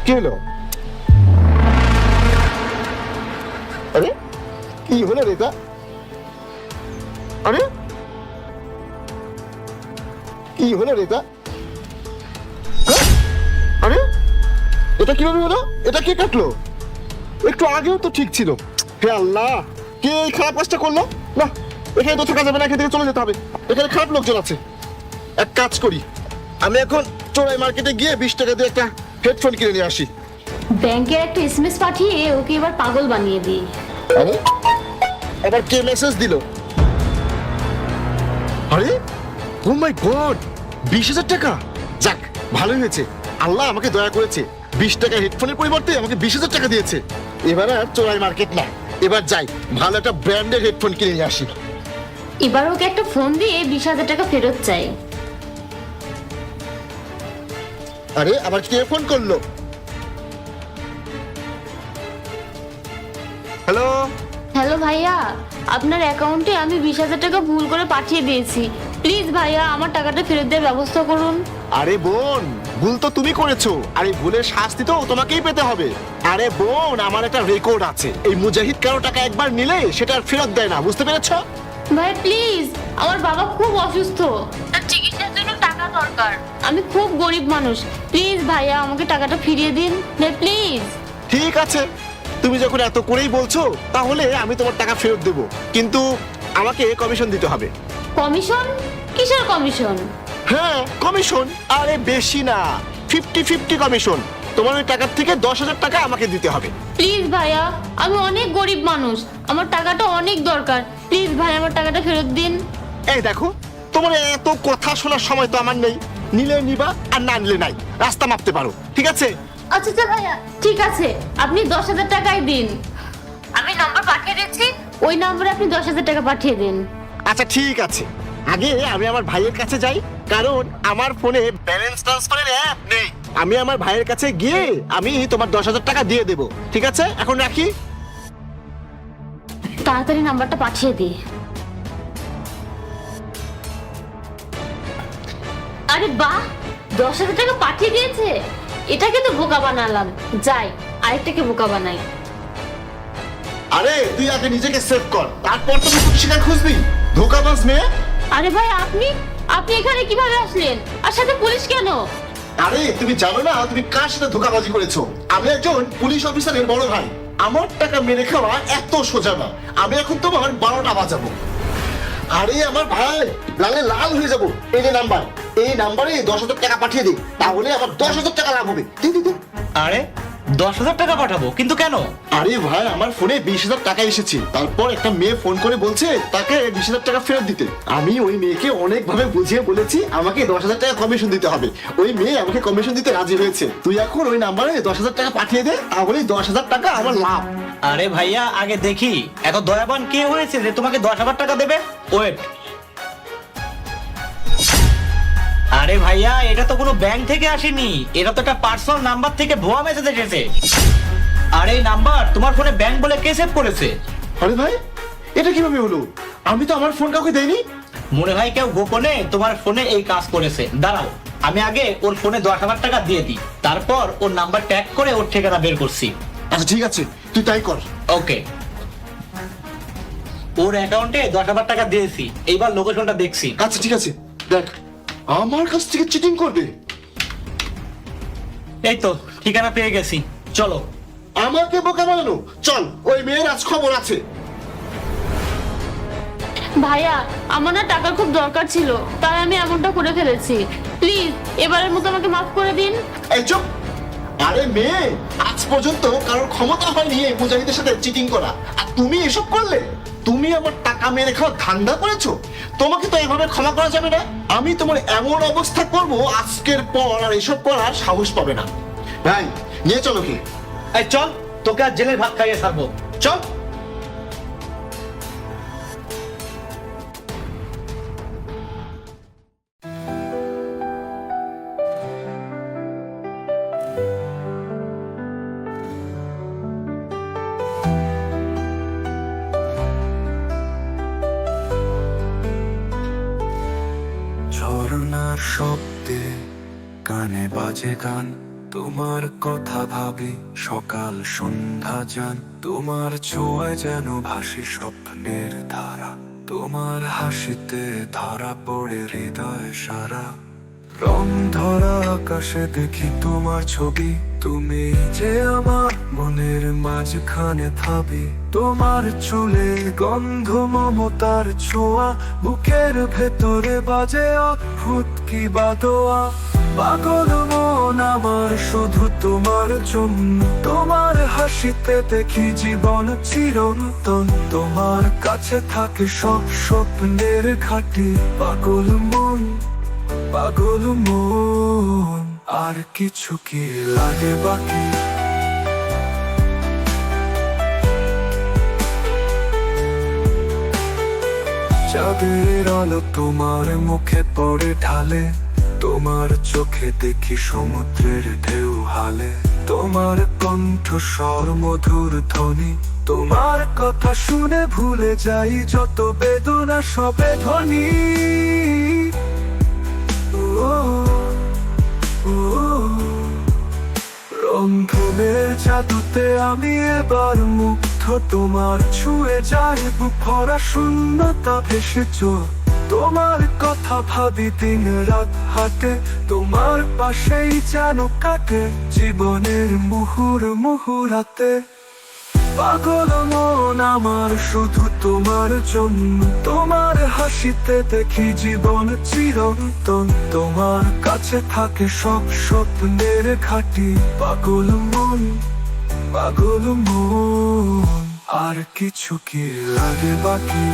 কি হলো? আরে কি হলো রে এটা? আরে কি হলো রে এটা? আরে এটা কিভাবে হলো? এটা কে কাটলো? একটু আগেও তো ঠিক ছিল। হে আল্লাহ, কে এই খারাপ কাজটা করলো? না, এখানে তো থাকা যাবে না, এখান থেকে চলে যেতে হবে। এখানে খারাপ লোকজন আছে। এক কাজ করি, আমি এখন চোরাই মার্কেটে গিয়ে 20 টাকা দিয়ে একটা হেডফোন কিনে নিয়ে আসি। ব্যাংকের একটা এসএমএস পাঠিয়ে ওকে এবার পাগল বানিয়ে দিই। আরে আবার কে মেসেজ দিল? আরে ও মাই গড, 20,000 টাকা! যাক, ভালোই হয়েছে, আল্লাহ আমাকে দয়া করেছে। 20 টাকা হেডফোনের পরিবর্তে আমাকে 20,000 টাকা দিয়েছে। এবার আর চোরাই মার্কেট না, এবার যাই ভালো একটা ব্র্যান্ডের হেডফোন কিনে নিয়ে আসি। এবার ওকে একটা ফোন দিয়ে 20,000 টাকা ফেরত চাই। আরে আবার কে ফোন করলো? হ্যালো। হ্যালো ভাইয়া, আপনার অ্যাকাউন্টে আমি 20,000 টাকা ভুল করে পাঠিয়ে দিয়েছি। প্লিজ ভাইয়া আমার টাকাটা ফেরত দেওয়ার ব্যবস্থা করুন। আরে বোন, ভুল তো তুমি করেছো, আর এই ভুলের শাস্তি তো তোমাকেই পেতে হবে। আরে বোন, আমার একটা রেকর্ড আছে, এই মুজাহিদ কারো টাকা একবার নিলে সেটা আর ফেরত দেয় না, বুঝতে পেরেছো? ভাই প্লিজ, আমার বাবা খুব অসুস্থ, তার চিকিৎসার জন্য টাকা দরকার। আমি খুব গরিব মানুষ, প্লিজ ভাইয়া আমাকে টাকাটা ফিরিয়ে দিন ভাই, প্লিজ। ঠিক আছে, তুমি যখন এত করেই বলছো তাহলে আমি তোমার টাকা ফেরত দেবো, কিন্তু আমাকে কমিশন দিতে হবে। কমিশন? কিসের কমিশন? হ্যাঁ কমিশন, আরে বেশি না, 50-50 কমিশন। তোমার ওই টাকার থেকে 10,000 টাকা আমাকে দিতে হবে। প্লিজ ভাইয়া, আমি অনেক গরিব মানুষ, আমার টাকাটা অনেক দরকার, প্লিজ ভাই আমার টাকাটা ফেরত দিন। এই দেখো, তোমার এত কথা শোনার সময় তো আমার নেই। নিলে নিবা আর না নিলে নাই, রাস্তা মাপতে পারো, ঠিক আছে? আচ্ছা আচ্ছা ভাইয়া, ঠিক আছে, আপনি 10,000 টাকাই দিন। আমি নাম্বার পাঠিয়ে দিচ্ছি, ওই নম্বরে আপনি 10,000 টাকা পাঠিয়ে দিন। আচ্ছা ঠিক আছে, আগে আমি আমার ভাইয়ের কাছে যাই, কারণ আমার ফোনে ব্যালেন্স ট্রান্সফারের অ্যাপ নেই। আমি আমার ভাইয়ের কাছে গিয়ে আমি তোমার 10,000 টাকা দিয়ে দেবো, ঠিক আছে? এখন রাখি। তাড়াতাড়ি নাম্বারটা পাঠিয়ে দিই। আরে বাহ, 10,000 টাকা পাঠিয়ে দিয়েছে। এটাকে তো বোকা বানালাম, যাই আরেকটাকে বোকা বানাই। আরে তুই আগে নিজেকে সেভ কর, তারপর তুমি খুব শিকার খুঁজবি, ধোকাবাজ মেয়ে। আরে ভাই আপনি আপনি এখানে কিভাবে আসলেন, আর সাথে পুলিশ কেন? আরে তুমি জানো না তুমি কার সাথে ধোকাবাজি করেছো? আমি একজন পুলিশ অফিসারের বড় ভাই। আমার টাকা মেরে খাওয়া এত সোজা না, আমি এখন তোমার 12টা বাজাবো। আরে আমার ভাই, লালে লাল হয়ে যাবো। এই যে নাম্বার, এই নাম্বারে 10,000 টাকা পাঠিয়ে দিই, তাহলে আমার 10,000 টাকা লাভ হবে। দি। আরে 10,000 টাকা পাঠাবো, কিন্তু কেন? আরে ভাই, আমার ফোনে 20,000 টাকা এসেছে, তারপর একটা মেয়ে ফোন করে বলছে তাকে 20,000 টাকা ফেরত দিতে। আমি ওই মেয়েকে অনেক ভাবে বুঝিয়ে বলেছি আমাকে 10,000 টাকা কমিশন দিতে হবে। ওই মেয়ে আমাকে কমিশন দিতে রাজি হয়েছে। তুই এখন ওই নাম্বারে 10,000 টাকা পাঠিয়ে দে, তাহলেই 10,000 টাকা আমার লাভ। আরে ভাইয়া, আগে দেখি এত দয়াবান কে হয়েছে যে তোমাকে 10,000 টাকা দেবে। ওয়েট, আরে ভাইয়া, এটা তো কোনো ব্যাংক থেকে আসেনি, এটা তো একটা পার্সোনাল নাম্বার থেকে ভুয়া মেসেজ এসেছে। আর এই নাম্বার তোমার ফোনে ব্যাংক বলে কে সেভ করেছে? আরে ভাই, এটা কিভাবে হলো? আমি তো আমার ফোন কাউকে দেইনি। মনে হয় কেউ গোপনে তোমার ফোনে এই কাজ করেছে। দাঁড়াও, আমি আগে ওর ফোনে 10,000 টাকা দিয়ে দিই, তারপর ওর নাম্বার ট্যাগ করে ওর ঠিকানা বের করছি। আচ্ছা ঠিক আছে, তুই তাই কর। ওকে, ওর অ্যাকাউন্টে 10,000 টাকা দিয়েছি, এইবার লোকেশনটা দেখছি। আচ্ছা ঠিক আছে, দেখ আমার কাছ থেকে চিটিং করবে। এই তো ঠিকানা পেয়ে গেছি, চলো। আমাকে বোকা বানানো, চল, ওই মেয়ের আজ খবর আছে। ভাইয়া আমার না টাকার খুব দরকার ছিল, তাই আমি এমনটা করে ফেলেছি। প্লিজ এবারের মতো আমাকে মাফ করে দিন। এই চুপ! আরে মেয়ে, আজ পর্যন্ত কারোর ক্ষমতা হয়নি এই মুজাহিদের সাথে চিটিং করা, আর তুমি এসব করলে? তুমি আমার টাকা মেরে খাওয়া ধান্দা করেছো, তোমাকে তো এভাবে ক্ষমা করা যাবে না। আমি তোমার এমন অবস্থা করব আজকের পর আর এসব করার সাহস পাবে না। ভাই নিয়ে চলো কি? এই চল, তোকে আর জেলের ভাত খাইয়ে ছাড়বো, চল। ঝর্ণার শব্দে কানে বাজে গান, তোমার কথা ভাবি সকাল সন্ধ্যা যান, তোমার ছোঁয়ায় যেন ভাসি স্বপ্নের ধারা, তোমার হাসিতে ধরা পড়ে হৃদয় সারা। রং ধরা আকাশে দেখি তোমার ছবি, তুমি যে আমার মনের মাঝখানে থাবি। তোমার চুলে গন্ধ মমতার ছোঁয়া, বুকের ভেতরে বাজে অদ্ভুত কি বাদোয়া। পাগল মন আমার শুধু তোমার জন্য, তোমার হাসিতে দেখি জীবন চিরন্তন। তোমার কাছে থাকে সব স্বপ্নের ঘাটি, পাগল মন পাগল মন। আর কিছু কি লাগে বাকি? চাঁদের আলো তোমার মুখে পড়ে ঢালে, তোমার চোখে দেখি সমুদ্রের ঢেউ হালে। তোমার কণ্ঠস্বর মধুর ধ্বনি, তোমার কথা শুনে ভুলে যাই যত বেদনা সবে ধ্বনি। রংধনুর জাদুতে আমি এবার মুগ্ধ, তোমার ছুঁয়ে যায় বুক ভরা শূন্যতা ভেসে চোখ। তোমার কথা ভাবি দিন রাত হাটে, তোমার পাশেই যেন কাটে জীবনের মুহুরাতে। পাগল মন আমার শুধু তোমার জন্য, তোমার হাসিতে দেখি জীবন চিরন্তন। তোমার কাছে থাকে সব স্বপ্নের ঘাটি, পাগল মন পাগল মন। আর কিছু কি লাগে বাকি?